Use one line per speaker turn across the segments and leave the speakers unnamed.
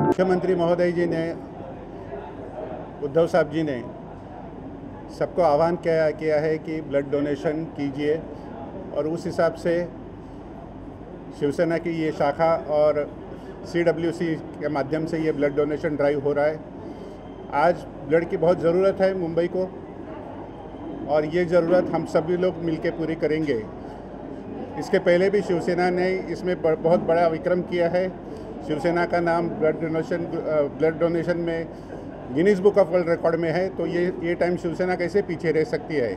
मुख्यमंत्री महोदय जी ने, उद्धव साहब जी ने सबको आह्वान किया है कि ब्लड डोनेशन कीजिए, और उस हिसाब से शिवसेना की ये शाखा और CWC के माध्यम से ये ब्लड डोनेशन ड्राइव हो रहा है। आज ब्लड की बहुत ज़रूरत है मुंबई को, और ये ज़रूरत हम सभी लोग मिलकर पूरी करेंगे। इसके पहले भी शिवसेना ने इसमें बहुत बड़ा विक्रम किया है। शिवसेना का नाम ब्लड डोनेशन में Guinness book of world record में है, तो ये टाइम शिवसेना कैसे पीछे रह सकती है।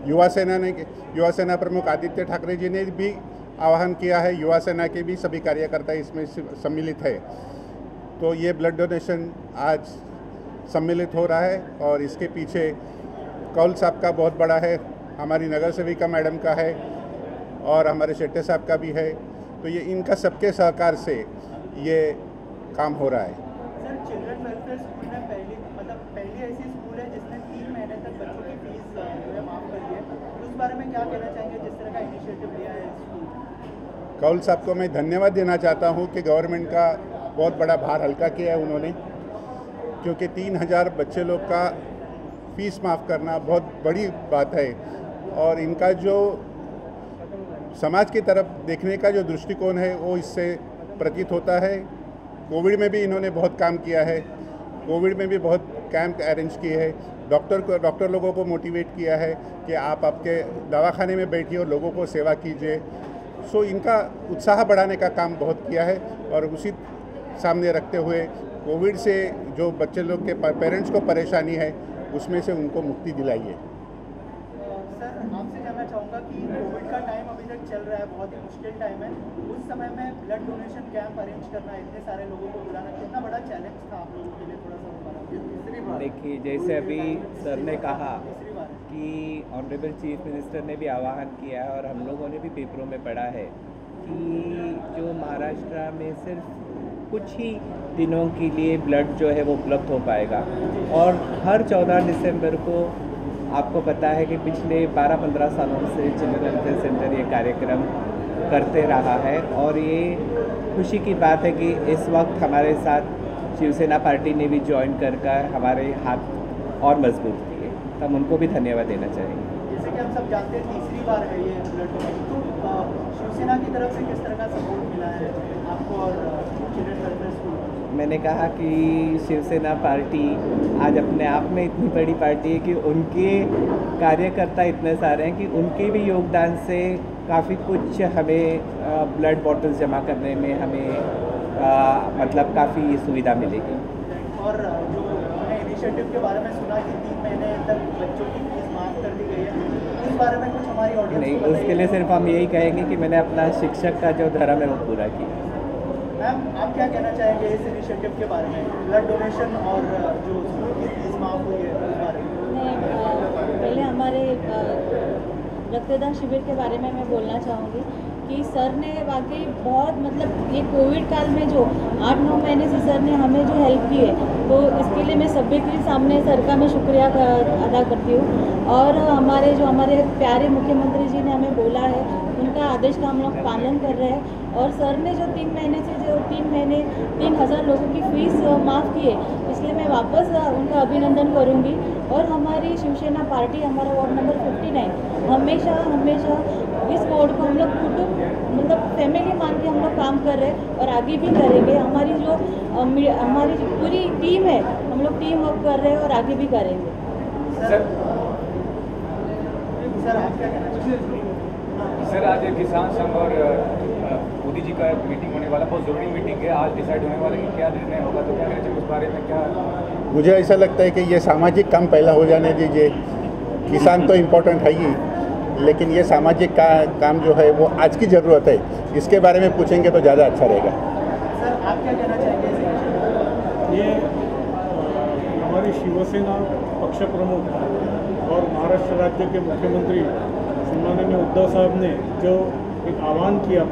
युवा सेना प्रमुख आदित्य ठाकरे जी ने भी आह्वान किया है, युवा सेना के भी सभी कार्यकर्ता इसमें सम्मिलित है। तो ये ब्लड डोनेशन आज सम्मिलित हो रहा है, और इसके पीछे कौल साहब का बहुत बड़ा है, हमारी नगर सेविका मैडम का है, और हमारे शेट्टे साहब का भी है। तो ये इनका सबके सहकार से ये काम हो रहा है।
सर, चिल्ड्रन वेलफेयर स्कूल में पहली ऐसी स्कूल है जिसने 3 महीने तक बच्चों की फीस माफ़ कर दी है, उस बारे में क्या कहना चाहेंगे जिस तरह का इनिशिएटिव लिया है स्कूल?
कौल साहब को मैं धन्यवाद देना चाहता हूँ कि गवर्नमेंट का बहुत बड़ा भार हल्का किया है उन्होंने, क्योंकि 3000 बच्चे लोग का फीस माफ़ करना बहुत बड़ी बात है। और इनका जो समाज की तरफ देखने का जो दृष्टिकोण है वो इससे प्रतीत होता है। कोविड में भी इन्होंने बहुत काम किया है, कोविड में भी बहुत कैंप अरेंज किए हैं, डॉक्टर लोगों को मोटिवेट किया है कि आप आपके दवाखाने में बैठिए और लोगों को सेवा कीजिए। सो इनका उत्साह बढ़ाने का काम बहुत किया है, और उसी सामने रखते हुए कोविड से जो बच्चे लोग के पेरेंट्स को परेशानी है उसमें से उनको मुक्ति दिलाई है।
सर, आपसे जानना चाहूँगा कि कोविड का टाइम अभी तक चल रहा है, बहुत ही मुश्किल टाइम है, उस समय में ब्लड डोनेशन कैंप अरेंज करना, इतने सारे लोगों को बुलाना कितना बड़ा चैलेंज था आप लोगों के लिए? थोड़ा सा बताना।
देखिए, जैसे अभी सर ने कहा कि ऑनरेबल चीफ मिनिस्टर ने भी आह्वान किया है, और हम लोगों ने भी पेपरों में पढ़ा है कि जो महाराष्ट्र में सिर्फ कुछ ही दिनों के लिए ब्लड जो है वो उपलब्ध हो पाएगा, और हर 14 दिसंबर को आपको पता है कि पिछले 12-15 सालों से चिल्ड्रन हेल्थ सेंटर ये कार्यक्रम करते रहा है। और ये खुशी की बात है कि इस वक्त हमारे साथ शिवसेना पार्टी ने भी ज्वाइन कर हमारे हाथ और मजबूत किए, तो हम उनको भी धन्यवाद देना चाहेंगे।
जैसे कि हम सब जानते हैं तीसरी बार है ये ब्लड डोनेशन, तो शिवसेना की तरफ से किस तरह का सपोर्ट मिला है आपको और चिल्ड्रन वेलफेयर स्कूल?
मैंने कहा कि शिवसेना पार्टी आज अपने आप में इतनी बड़ी पार्टी है कि उनके कार्यकर्ता इतने सारे हैं कि उनके भी योगदान से काफ़ी कुछ हमें ब्लड बॉटल्स जमा करने में हमें मतलब काफ़ी सुविधा मिलेगी।
और जो हमने इनिशिएटिव के बारे में सुना कि 3 महीने तक बच्चों की फीस माफ़ कर दी गई है, उस बारे में कुछ हमारी ऑडियंस
नहीं,
को
उसके लिए सिर्फ हम यही कहेंगे कि मैंने अपना शिक्षक का जो धर्म है वो पूरा किया।
मैम, आप क्या कहना चाहेंगे इस इनिशिएटिव के बारे में, ब्लड डोनेशन और जो स्कूल की फीस माफ़ हुई है उस बारे में?
पहले हमारे रक्तदान शिविर के बारे में मैं बोलना चाहूँगी कि सर ने वाकई बहुत मतलब ये कोविड काल में जो 8-9 महीने से सर ने हमें जो हेल्प की है, तो इसके लिए मैं सभी के सामने सर का मैं शुक्रिया अदा करती हूँ। और हमारे प्यारे मुख्यमंत्री जी ने हमें बोला है, उनका आदेश का हम लोग पालन कर रहे हैं। और सर ने जो 3 महीने से 3,000 लोगों की फीस माफ़ की है, इसलिए मैं वापस उनका अभिनंदन करूंगी। और हमारी शिवसेना पार्टी, हमारा वार्ड नंबर 59 हमेशा इस वार्ड को हम लोग कुटुंब मतलब फैमिली मान के हम लोग काम कर रहे हैं और आगे भी करेंगे। हमारी जो पूरी टीम है, हम लोग टीम वर्क कर रहे हैं और आगे भी करेंगे।
सर आप क्या कहना चाहिए?
सर, आज किसान संघ और मोदी जी का मीटिंग होने वाला, बहुत ज़रूरी मीटिंग है, आज डिसाइड होने वाला कि क्या निर्णय होगा, तो क्या कहना चाहिए उस बारे में? क्या
मुझे ऐसा लगता है कि ये सामाजिक काम पहला हो जाने दीजिए। किसान तो इम्पोर्टेंट है ही, लेकिन ये सामाजिक काम जो है वो आज की ज़रूरत है, इसके बारे में पूछेंगे तो ज़्यादा अच्छा रहेगा।
सर आप क्या कहना चाहेंगे इस इनिशिएटिव?
ये हमारी शिवसेना पक्ष प्रमुख और महाराष्ट्र राज्य के मुख्यमंत्री सम्माननीय उद्धव साहब ने जो एक आह्वान किया,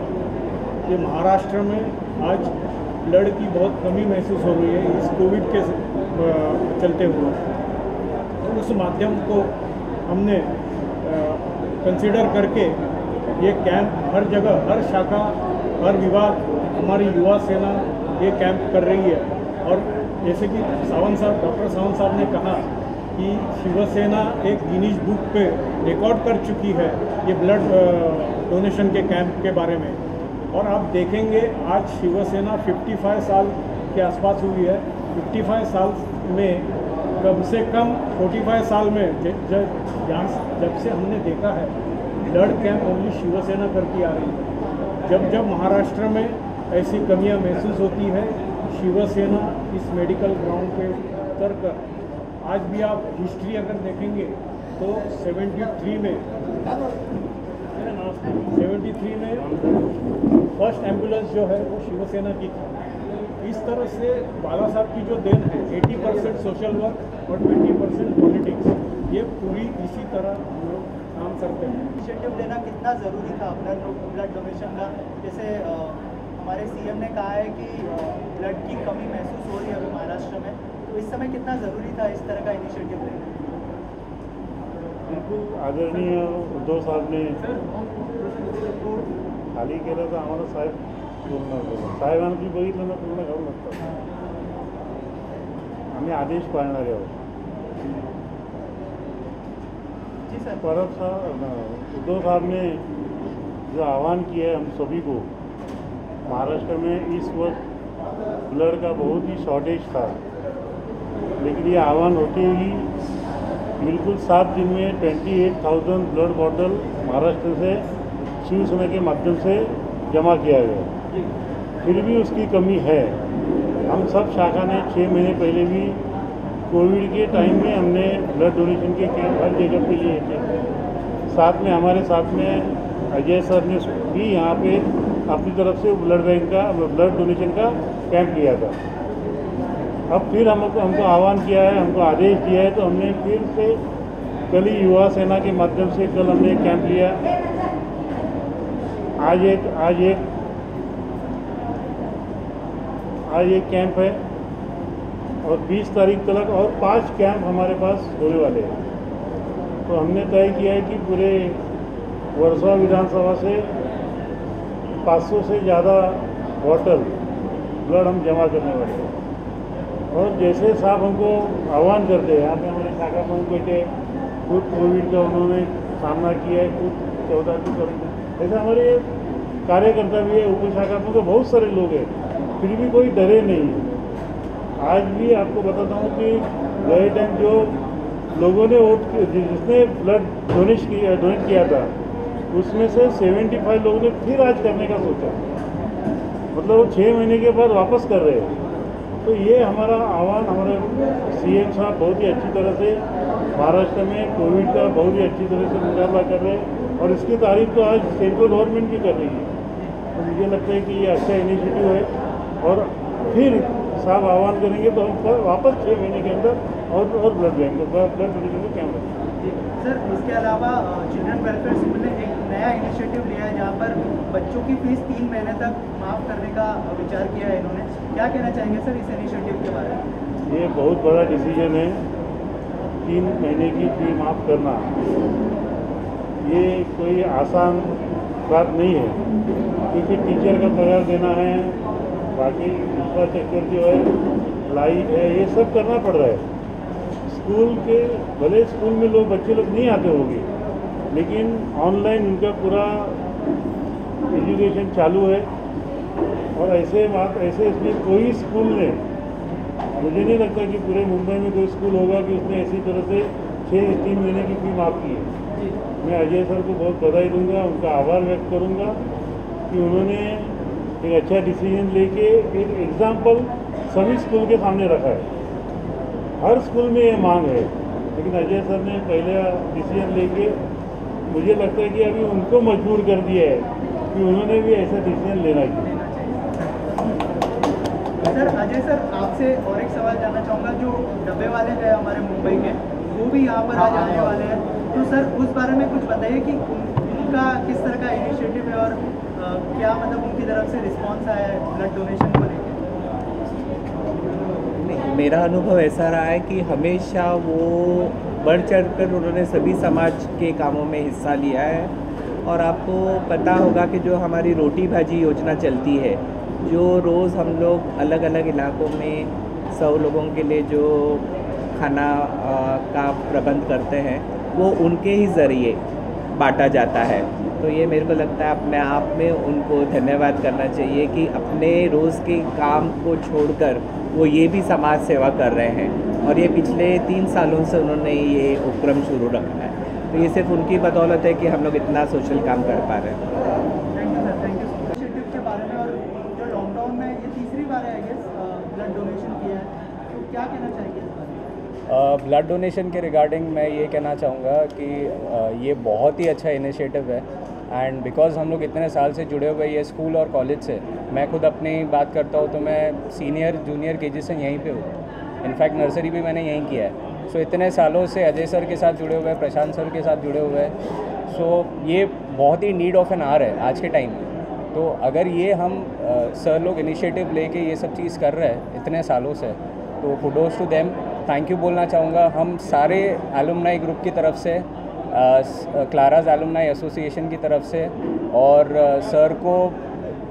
कि महाराष्ट्र में आज ब्लड की बहुत कमी महसूस हो रही है इस कोविड के चलते हुए, तो उस माध्यम को हमने कंसीडर करके ये कैंप हर जगह, हर शाखा, हर विभाग, हमारी युवा सेना ये कैंप कर रही है। और जैसे कि डॉक्टर सावंत साहब ने कहा कि शिवसेना एक गिनीज बुक पे रिकॉर्ड कर चुकी है ये ब्लड डोनेशन के कैंप के बारे में। और आप देखेंगे आज शिवसेना 55 साल के आसपास हुई है। 55 साल में कम से कम 45 साल में जब से हमने देखा है ब्लड कैंप ओनली शिवसेना करती आ रही है। जब महाराष्ट्र में ऐसी कमियां महसूस होती है, शिवसेना इस मेडिकल ग्राउंड पे उतर कर, आज भी आप हिस्ट्री अगर देखेंगे तो 73 में फर्स्ट एम्बुलेंस जो है वो शिवसेना की थी। इस तरह से बाला साहब की जो देन है, 80% सोशल वर्क और 20% पॉलिटिक्स, ये पूरी इसी तरह हम लोग काम करते हैं।
इनिशिएटिव लेना कितना ज़रूरी था ब्लड डोनेशन का? जैसे हमारे सीएम ने कहा है कि ब्लड की कमी महसूस हो रही है अभी महाराष्ट्र में, तो इस समय कितना ज़रूरी था इस तरह का इनिशिएटिव लेना?
बिल्कुल आदरणीय उद्धव साहेब ने खाली केलं तर आम्हाला साहेब बोलणार साहेबांनी बघितलं ना पूर्ण घालून लागतात। आम्ही आदेश पाळणारे आहोत।
जी सर।
परत उद्धव साहब ने जो आह्वान किया है हम सभी को, महाराष्ट्र में इस वक्त ब्लड का बहुत ही शॉर्टेज था, लेकिन ये आह्वान होते ही बिल्कुल 7 दिन में 28,000 ब्लड बॉटल महाराष्ट्र से शिवसेना के माध्यम से जमा किया गया। फिर भी उसकी कमी है। हम सब शाखा ने 6 महीने पहले भी कोविड के टाइम में हमने ब्लड डोनेशन के कैंप हर जगह पे लिए थे। साथ में हमारे साथ में अजय सर ने भी यहाँ पे अपनी तरफ से ब्लड डोनेशन का कैंप लिया था। अब फिर हमको आह्वान किया है, हमको आदेश दिया है, तो हमने फिर से कल ही युवा सेना के माध्यम से कल हमने कैंप लिया। आज एक कैंप है और 20 तारीख तक और 5 कैंप हमारे पास होने वाले हैं। तो हमने तय किया है कि पूरे वर्सोवा विधानसभा से 500 से ज़्यादा बॉटल ब्लड हम जमा करने वाले हैं। और जैसे साहब हमको आह्वान करते हैं, यहाँ पे हमारे शाखा प्रमुख बैठे खुद कोविड का उन्होंने सामना किया है, खुद 14 की कोविड, ऐसे हमारे कार्यकर्ता भी है, उप शाखा प्रमुख बहुत सारे लोग हैं, फिर भी कोई डरे नहीं है। आज भी आपको बताता हूँ कि गए टाइम जो लोगों ने जिसने ब्लड डोनेट किया था उसमें से 75 लोगों ने फिर आज करने का सोचा, मतलब वो 6 महीने के बाद वापस कर रहे हैं। तो ये हमारा आह्वान हमारे सीएम साहब बहुत ही अच्छी तरह से महाराष्ट्र में कोविड का बहुत ही अच्छी तरह से मुकाबला कर रहे हैं और इसकी तारीफ तो आज सेंट्रल गवर्नमेंट भी कर रही है। तो मुझे लगता है कि ये अच्छा इनिशिएटिव है और फिर साहब आह्वान करेंगे तो हम वापस 6 महीने के अंदर और ब्लड बैंक ब्लड डोनेशन का कैंप रखेंगे।
सर इसके अलावा चिल्ड्रन वेलफेयर स्कूल ने एक नया इनिशिएटिव लिया है जहाँ पर बच्चों की फीस 3 महीने तक माफ़ करने का विचार किया है इन्होंने, क्या कहना चाहेंगे सर इस इनिशिएटिव के बारे में?
ये बहुत बड़ा डिसीजन है। 3 महीने की फी माफ़ करना ये कोई आसान बात नहीं है, क्योंकि टीचर का पगार देना है, बाकी इंफ्रास्ट्रक्चर जो है, लाइट है, ये सब करना पड़ रहा है। स्कूल के भले स्कूल में बच्चे लोग नहीं आते होंगे, लेकिन ऑनलाइन उनका पूरा एजुकेशन चालू है। और ऐसे इसमें कोई स्कूल ने, मुझे नहीं लगता कि पूरे मुंबई में कोई स्कूल होगा कि उसने ऐसी तरह से 3 महीने की फी माफ़ की है। मैं अजय सर को बहुत बधाई दूंगा, उनका आभार व्यक्त करूंगा कि उन्होंने एक अच्छा डिसीजन लेके एक एग्जाम्पल सभी स्कूल के सामने रखा है। हर स्कूल में ये मांग है, लेकिन अजय सर ने पहले डिसीजन लेके मुझे लगता है कि अभी उनको मजबूर कर दिया है कि उन्होंने भी ऐसा डिसीजन लेना चाहिए।
सर अजय सर आपसे और एक सवाल जानना चाहूँगा, जो डब्बे वाले हैं हमारे मुंबई के, वो भी यहाँ पर आज आने वाले हैं, तो सर उस बारे में कुछ बताइए कि उनका किस तरह का इनिशिएटिव है और क्या मतलब उनकी तरफ से रिस्पॉन्स आया है ब्लड डोनेशन को लेकर?
मेरा अनुभव ऐसा रहा है कि हमेशा वो बढ़ चढ़ कर उन्होंने सभी समाज के कामों में हिस्सा लिया है। और आपको पता होगा कि जो हमारी रोटी भाजी योजना चलती है, जो रोज़ हम लोग अलग अलग इलाकों में 100 लोगों के लिए जो खाना का प्रबंध करते हैं, वो उनके ही ज़रिए बांटा जाता है। तो ये मेरे को लगता है अपने आप में उनको धन्यवाद करना चाहिए कि अपने रोज़ के काम को छोड़कर वो ये भी समाज सेवा कर रहे हैं। और ये पिछले 3 सालों से उन्होंने ये उपक्रम शुरू रखा है। तो ये सिर्फ उनकी बदौलत है कि हम लोग इतना सोशल काम कर पा रहे हैं।
Thank you sir, thank you. Initiative के बारे में, और जो लॉकडाउन में ये तीसरी बार है आई गेस ब्लड डोनेशन किया है, तो क्या कहना चाहेंगे इस बारे में?
ब्लड डोनेशन के रिगार्डिंग मैं ये कहना चाहूँगा कि ये बहुत ही अच्छा इनिशिएटिव है। एंड बिकॉज़ हम लोग इतने साल से जुड़े हुए ये स्कूल और कॉलेज से, मैं खुद अपनी बात करता हूँ तो मैं सीनियर जूनियर केजी से यहीं पे हूँ। इनफैक्ट नर्सरी भी मैंने यहीं किया है। सो इतने सालों से अजय सर के साथ जुड़े हुए हैं, प्रशांत सर के साथ जुड़े हुए हैं। सो ये बहुत ही नीड ऑफ एन आवर है आज के टाइम में। तो अगर ये हम सर लोग इनिशिएटिव लेके ये सब चीज़ कर रहे हैं इतने सालों से, तो kudos to them, thank you बोलना चाहूँगा हम सारे एलुमनाई ग्रुप की तरफ से, क्लाराज एलुमनाई एसोसिएशन की तरफ से। और सर को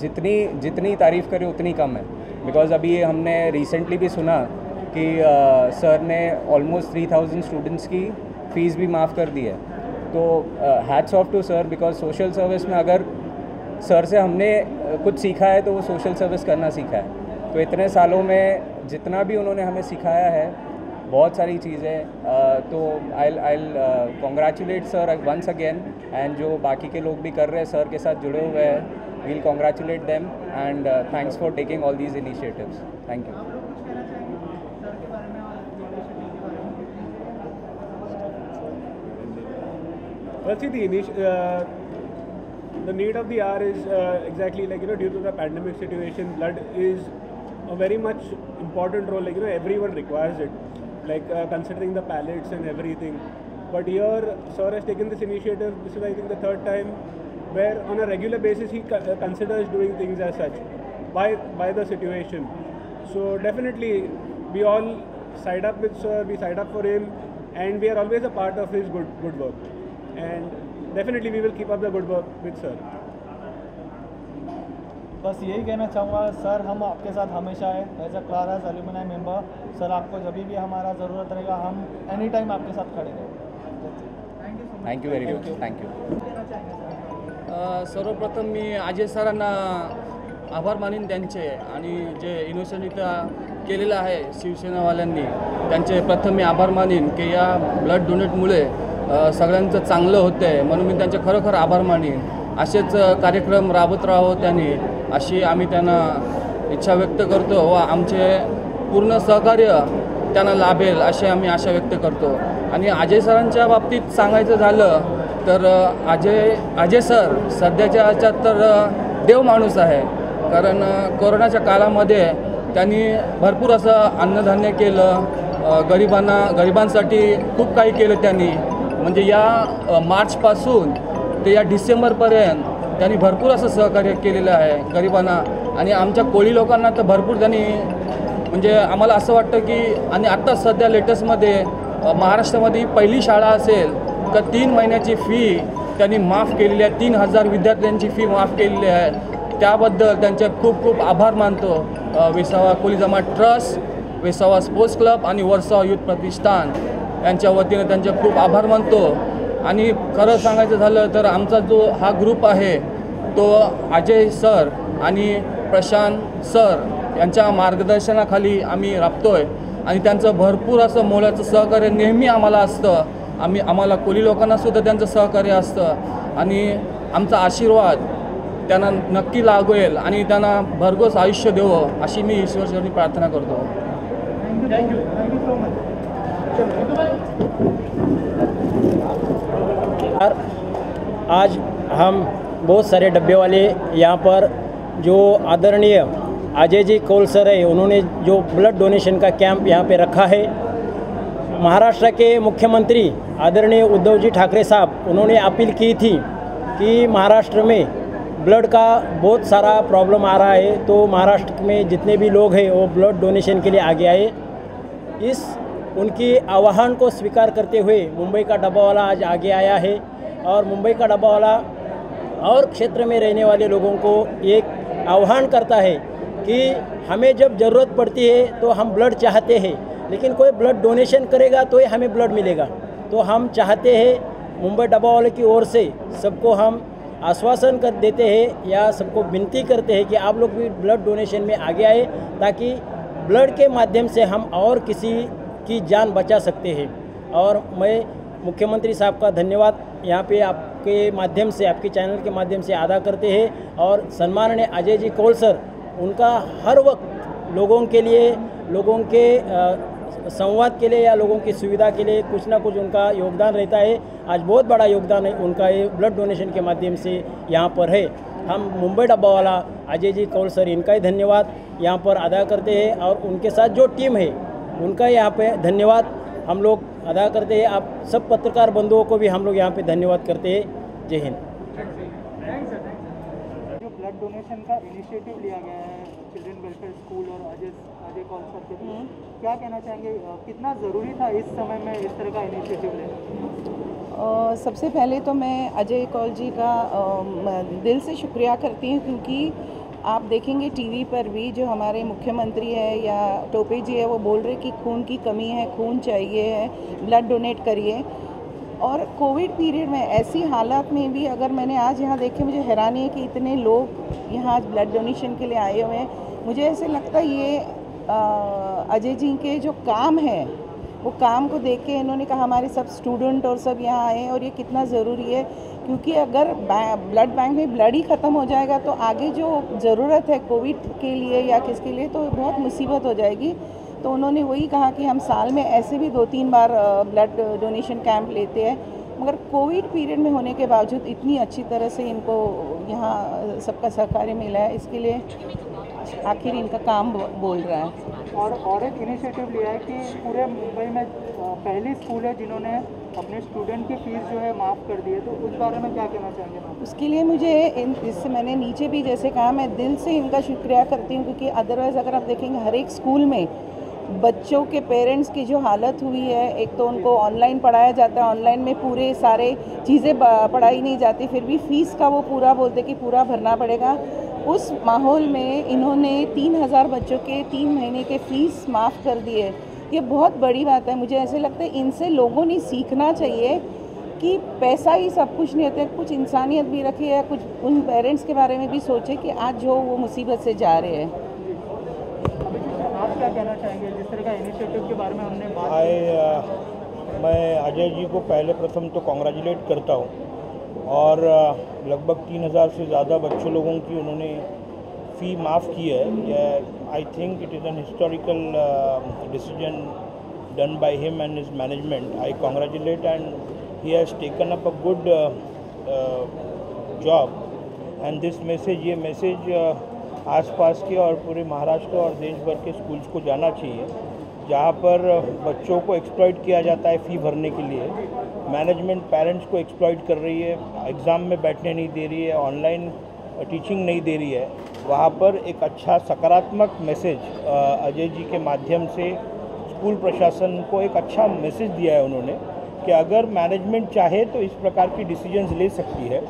जितनी तारीफ़ करें उतनी कम है, बिकॉज़ अभी हमने रिसेंटली भी सुना कि सर ने ऑलमोस्ट 3000 स्टूडेंट्स की फ़ीस भी माफ़ कर दी है। तो hats off to sir, because social service में अगर सर से हमने कुछ सीखा है तो वो सोशल सर्विस करना सीखा है। तो इतने सालों में जितना भी उन्होंने हमें सिखाया है, बहुत सारी चीज़ें, तो I congratulate sir once again. And जो बाकी के लोग भी कर रहे हैं सर के साथ जुड़े हुए हैं, we'll congratulate them and thanks for taking all these initiatives. Thank you.
आप लोग कुछ कहना चाहेंगे सर के बारे में और इनिशिएटिव के बारे में?
Well, see, the need of the hour is exactly like, due to the pandemic situation, blood is a very much important role. Like, everyone requires it, like considering the pallets and everything. But here, sir has taken this initiative. This is, I think, the third time where on a regular basis he considers doing things as such by the situation. So definitely we all side up with sir, we side up for him, and we are always a part of his good work, and definitely we will keep up the good work with sir.
बस यही कहना चाहूँगा sir, हम आपके साथ हमेशा है as a class alumni member. Sir आपको जब भी हमारा ज़रूरत रहेगा हम एनी टाइम आपके साथ खड़े रहेंगे।
Thank you very much, thank you.
सर्वप्रथम मी अजय सरांना आभार मानीन त्यांचे, आणि जे इनिशिएटिव्ह केलेलं आहे शिवसेनावाल्यांनी त्यांचे प्रथम मी आभार मानीन की या ब्लड डोनेटमुळे सगळ्यांचं चांगलं होतं आहे, म्हणून मी त्यांचे खरोखर आभार मानीन। असेच कार्यक्रम राबवत राहावं त्यांनी, अशी आम्ही त्यांना इच्छा व्यक्त करतो व आमचे पूर्ण सहकार्य त्यांना लाभेल अशी आम्ही आशा व्यक्त करतो। आणि अजय सरांच्या बाबतीत सांगायचं झालं तर अजय सर सध्याच्या ह्याच्यात तर देव माणूस आहे, कारण कोरोनाच्या काळामध्ये त्यांनी भरपूर असं अन्नधान्य केलं, गरिबांसाठी खूप काही केलं त्यांनी। म्हणजे या मार्चपासून ते या डिसेंबरपर्यंत त्यांनी भरपूर असं सहकार्य केलेलं आहे गरिबांना, आणि आमच्या कोळी लोकांना तर भरपूर त्यांनी, म्हणजे आम्हाला असं वाटतं की, आणि आत्ता सध्या लेटेस्टमध्ये महाराष्ट्रामध्ये पहिली शाळा असेल तर 3 महिन्याची फी त्यांनी माफ केलेली आहे, 3000 विद्यार्थ्यांची फी माफ केलेली आहे। त्याबद्दल त्यांचे खूप खूप आभार मानतो। विसावा कोळी जमात ट्रस्ट, विसावा स्पोर्ट्स क्लब आणि वर्सोवा युथ प्रतिष्ठान यांच्या वतीने त्यांचे खूप आभार मानतो। आणि खरं सांगायचं झालं तर आमचा जो हा ग्रुप आहे तो अजय सर आणि प्रशांत सर यांच्या मार्गदर्शनाखाली आम्ही राबतोय, आणि त्यांचं भरपूर असं मोलाचं सहकार्य नेहमी आम्हाला असतं। आम्हाला कोळी लोकांनासुद्धा त्यांचं सहकार्य असतं, आणि आमचा आशीर्वाद त्यांना नक्की लागेल आणि त्यांना भरघोस आयुष्य देवं अशी मी ईश्वरचरणी प्रार्थना करतो।
Thank you so much.
आज हम बहुत सारे डब्बे वाले यहाँ पर जो आदरणीय अजय जी कौल सर है, उन्होंने जो ब्लड डोनेशन का कैंप यहाँ पे रखा है। महाराष्ट्र के मुख्यमंत्री आदरणीय उद्धव जी ठाकरे साहब, उन्होंने अपील की थी कि महाराष्ट्र में ब्लड का बहुत सारा प्रॉब्लम आ रहा है, तो महाराष्ट्र में जितने भी लोग हैं वो ब्लड डोनेशन के लिए आगे आए। इस उनकी आह्वान को स्वीकार करते हुए मुंबई का डब्बावाला आज आगे आया है, और मुंबई का डब्बावाला और क्षेत्र में रहने वाले लोगों को एक आह्वान करता है कि हमें जब ज़रूरत पड़ती है तो हम ब्लड चाहते हैं, लेकिन कोई ब्लड डोनेशन करेगा तो ही हमें ब्लड मिलेगा। तो हम चाहते हैं, मुंबई डब्बावाले की ओर से सबको हम आश्वासन कर देते हैं या सबको विनती करते हैं कि आप लोग भी ब्लड डोनेशन में आगे आए, ताकि ब्लड के माध्यम से हम और किसी की जान बचा सकते हैं। और मैं मुख्यमंत्री साहब का धन्यवाद यहाँ पे आपके माध्यम से, आपके चैनल के माध्यम से अदा करते हैं, और सम्माननीय अजय जी कौल सर, उनका हर वक्त लोगों के लिए, लोगों के संवाद के लिए या लोगों की सुविधा के लिए कुछ ना कुछ उनका योगदान रहता है। आज बहुत बड़ा योगदान है उनका ये ब्लड डोनेशन के माध्यम से यहाँ पर है। हम मुंबई डब्बावाला अजय जी कौल सर, इनका ही धन्यवाद यहाँ पर अदा करते हैं, और उनके साथ जो टीम है उनका यहाँ पे धन्यवाद हम लोग अदा करते हैं। आप सब पत्रकार बंधुओं को भी हम लोग यहाँ पे धन्यवाद करते हैं। जय हिंद।
जो ब्लड डोनेशन का इनिशिएटिव लिया गया है चिल्ड्रन वेलफेयर स्कूल और अजय कौल सर के लिए, क्या कहना चाहेंगे, कितना ज़रूरी था इस समय में इस तरह का इनिशिएटिव लेना?
सबसे पहले तो मैं अजय कौल जी का दिल से शुक्रिया करती हूँ, क्योंकि आप देखेंगे टीवी पर भी जो हमारे मुख्यमंत्री है या टोपे जी है, वो बोल रहे कि खून की कमी है, खून चाहिए है, ब्लड डोनेट करिए। और कोविड पीरियड में ऐसी हालात में भी अगर मैंने आज यहाँ देखे, मुझे हैरानी है कि इतने लोग यहाँ आज ब्लड डोनेशन के लिए आए हुए हैं। मुझे ऐसे लगता है ये अजय जी के जो काम है वो काम को देख के इन्होंने कहा हमारे सब स्टूडेंट और सब यहाँ आए हैं, और ये कितना ज़रूरी है, क्योंकि अगर ब्लड बैंक में ब्लड ही ख़त्म हो जाएगा तो आगे जो ज़रूरत है कोविड के लिए या किसके लिए तो बहुत मुसीबत हो जाएगी। तो उन्होंने वही कहा कि हम साल में ऐसे भी 2-3 बार ब्लड डोनेशन कैंप लेते हैं, मगर कोविड पीरियड में होने के बावजूद इतनी अच्छी तरह से इनको यहाँ सबका सहकार्य मिला है, इसके लिए आखिर इनका काम बोल रहा है।
और एक इनिशिएटिव लिया है कि पूरे मुंबई में पहली स्कूल है जिन्होंने अपने स्टूडेंट की फ़ीस जो है माफ़ कर दी है, तो उस बारे में क्या कहना चाहेंगे मैम?
उसके लिए मुझे इससे मैंने नीचे भी जैसे कहा, मैं दिल से इनका शुक्रिया करती हूँ, क्योंकि अदरवाइज़ अगर आप देखेंगे हर एक स्कूल में बच्चों के पेरेंट्स की जो हालत हुई है, एक तो उनको ऑनलाइन पढ़ाया जाता है, ऑनलाइन में पूरे सारे चीज़ें पढ़ाई नहीं जाती, फिर भी फ़ीस का वो पूरा बोलते कि पूरा भरना पड़ेगा। उस माहौल में इन्होंने 3000 बच्चों के 3 महीने के फ़ीस माफ़ कर दिए। ये बहुत बड़ी बात है। मुझे ऐसे लगता है इनसे लोगों ने सीखना चाहिए कि पैसा ही सब कुछ नहीं होता, कुछ इंसानियत भी रखी है, कुछ उन पेरेंट्स के बारे में भी सोचे कि आज जो वो मुसीबत से जा रहे हैं।
आप क्या कहना चाहेंगे जिस तरह का इनिशिएटिव के बारे में हमने बात की?
मैं अजय जी को पहले प्रथम तो कॉन्ग्रेचुलेट करता हूँ और लगभग 3000 से ज़्यादा बच्चों लोगों की उन्होंने फ़ी माफ़ की है। I think it is an historical decision done by him and his management. I congratulate and he has taken up a good job and this message, ये मैसेज आसपास के और पूरे महाराष्ट्र और देश भर के स्कूल्स को जाना चाहिए, जहाँ पर बच्चों को एक्सप्लॉइट किया जाता है फ़ी भरने के लिए। मैनेजमेंट पेरेंट्स को एक्सप्लॉइट कर रही है, एग्ज़ाम में बैठने नहीं दे रही है, ऑनलाइन टीचिंग नहीं दे रही है। वहाँ पर एक अच्छा सकारात्मक मैसेज अजय जी के माध्यम से स्कूल प्रशासन को एक अच्छा मैसेज दिया है उन्होंने कि अगर मैनेजमेंट चाहे तो इस प्रकार की डिसीजंस ले सकती है।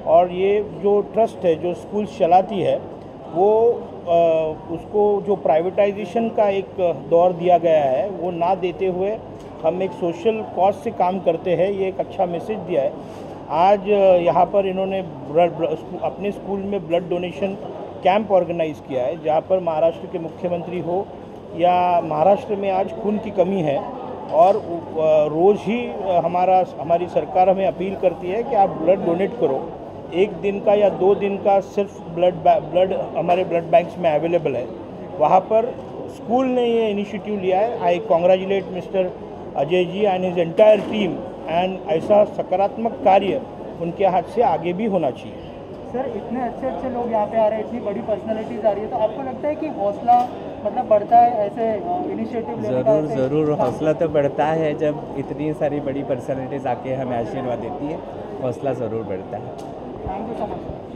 और ये जो ट्रस्ट है जो स्कूल्स चलाती है वो उसको जो प्राइवेटाइजेशन का एक दौर दिया गया है वो ना देते हुए हम एक सोशल कॉज से काम करते हैं, ये एक अच्छा मैसेज दिया है। आज यहाँ पर इन्होंने अपने स्कूल में ब्लड डोनेशन कैंप ऑर्गेनाइज़ किया है, जहाँ पर महाराष्ट्र के मुख्यमंत्री हो या महाराष्ट्र में आज खून की कमी है और रोज़ ही हमारी सरकार हमें अपील करती है कि आप ब्लड डोनेट करो। 1 दिन का या 2 दिन का सिर्फ ब्लड हमारे ब्लड बैंक्स में अवेलेबल है। वहाँ पर स्कूल ने ये इनिशिएटिव लिया है। I congratulate mister Ajay ji and his entire team and ऐसा सकारात्मक कार्य उनके हाथ से आगे भी होना चाहिए।
सर, इतने अच्छे लोग यहाँ पे आ रहे हैं, इतनी बड़ी पर्सनैलिटीज़ आ रही है, तो आपको लगता है कि हौसला मतलब बढ़ता है ऐसे इनिशिएटिव लेने का?
ज़रूर हौसला तो बढ़ता है जब इतनी सारी बड़ी पर्सनैलिटीज़ आके हमें आशीर्वाद देती है, हौसला ज़रूर बढ़ता है।
Thank you so much.